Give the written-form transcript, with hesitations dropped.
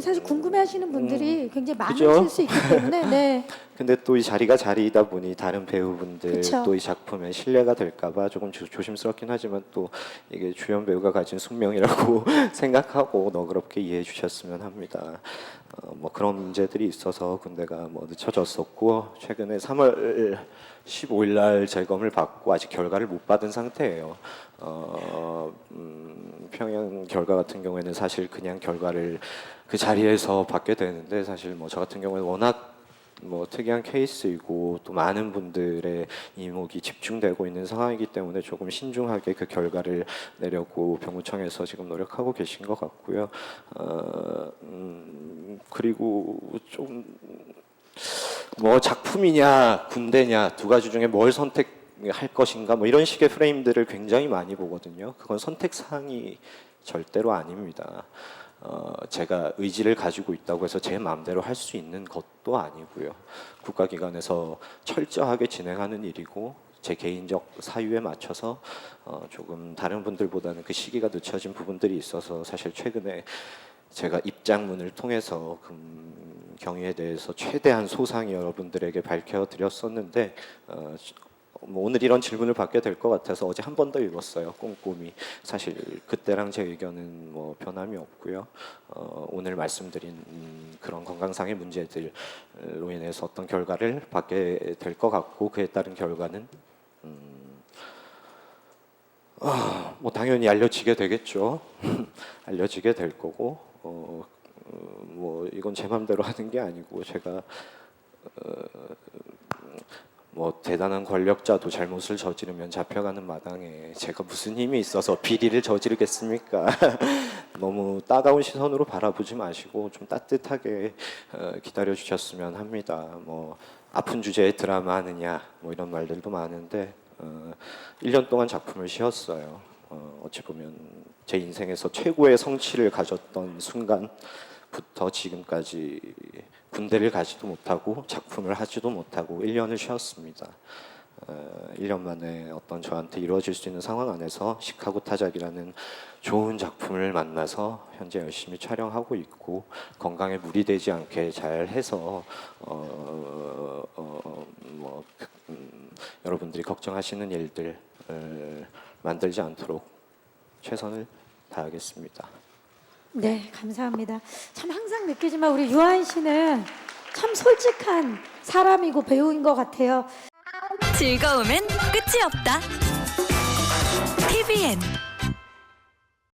사실 궁금해하시는 분들이 굉장히 그죠? 많으실 수 있기 때문에 네. 근데 또 이 자리가 자리이다 보니 다른 배우분들 그쵸. 또 이 작품에 신뢰가 될까봐 조금 조심스럽긴 하지만 또 이게 주연 배우가 가진 숙명이라고 생각하고 너그럽게 이해해 주셨으면 합니다. 뭐 그런 문제들이 있어서 군대가 뭐 늦춰졌었고 최근에 3월 15일 날 재검을 받고 아직 결과를 못 받은 상태예요. 평양 결과 같은 경우에는 사실 그냥 결과를 그 자리에서 받게 되는데 사실 뭐 저 같은 경우는 워낙 뭐 특이한 케이스이고 또 많은 분들의 이목이 집중되고 있는 상황이기 때문에 조금 신중하게 그 결과를 내려고 병무청에서 지금 노력하고 계신 것 같고요. 그리고 좀 뭐 작품이냐 군대냐 두 가지 중에 뭘 선택할 것인가 뭐 이런 식의 프레임들을 굉장히 많이 보거든요. 그건 선택 사항이 절대로 아닙니다. 제가 의지를 가지고 있다고 해서 제 마음대로 할 수 있는 것도 아니고요. 국가기관에서 철저하게 진행하는 일이고 제 개인적 사유에 맞춰서 조금 다른 분들보다는 그 시기가 늦춰진 부분들이 있어서 사실 최근에 제가 입장문을 통해서 경위에 대해서 최대한 소상히 여러분들에게 밝혀드렸었는데 뭐 오늘 이런 질문을 받게 될 것 같아서 어제 한 번 더 읽었어요. 꼼꼼히. 사실 그때랑 제 의견은 뭐 변함이 없고요. 오늘 말씀드린 그런 건강상의 문제들로 인해서 어떤 결과를 받게 될 것 같고 그에 따른 결과는 뭐 당연히 알려지게 되겠죠. 알려지게 될 거고 뭐 이건 제 맘대로 하는 게 아니고 제가 뭐 대단한 권력자도 잘못을 저지르면 잡혀가는 마당에 제가 무슨 힘이 있어서 비리를 저지르겠습니까? 너무 따가운 시선으로 바라보지 마시고 좀 따뜻하게 기다려 주셨으면 합니다. 뭐 아픈 주제에 드라마 하느냐 뭐 이런 말들도 많은데 1년 동안 작품을 쉬었어요. 어찌 보면 제 인생에서 최고의 성취를 가졌던 순간부터 지금까지 군대를 가지도 못하고 작품을 하지도 못하고 1년을 쉬었습니다. 1년 만에 어떤 저한테 이루어질 수 있는 상황 안에서 시카고 타작이라는 좋은 작품을 만나서 현재 열심히 촬영하고 있고 건강에 무리되지 않게 잘 해서 여러분들이 걱정하시는 일들 만들지 않도록 최선을 다하겠습니다. 네, 감사합니다. 참 항상 느끼지만 우리 유한 씨는 참 솔직한 사람이고 배우인 것 같아요. 즐거움엔 끝이 없다. TVN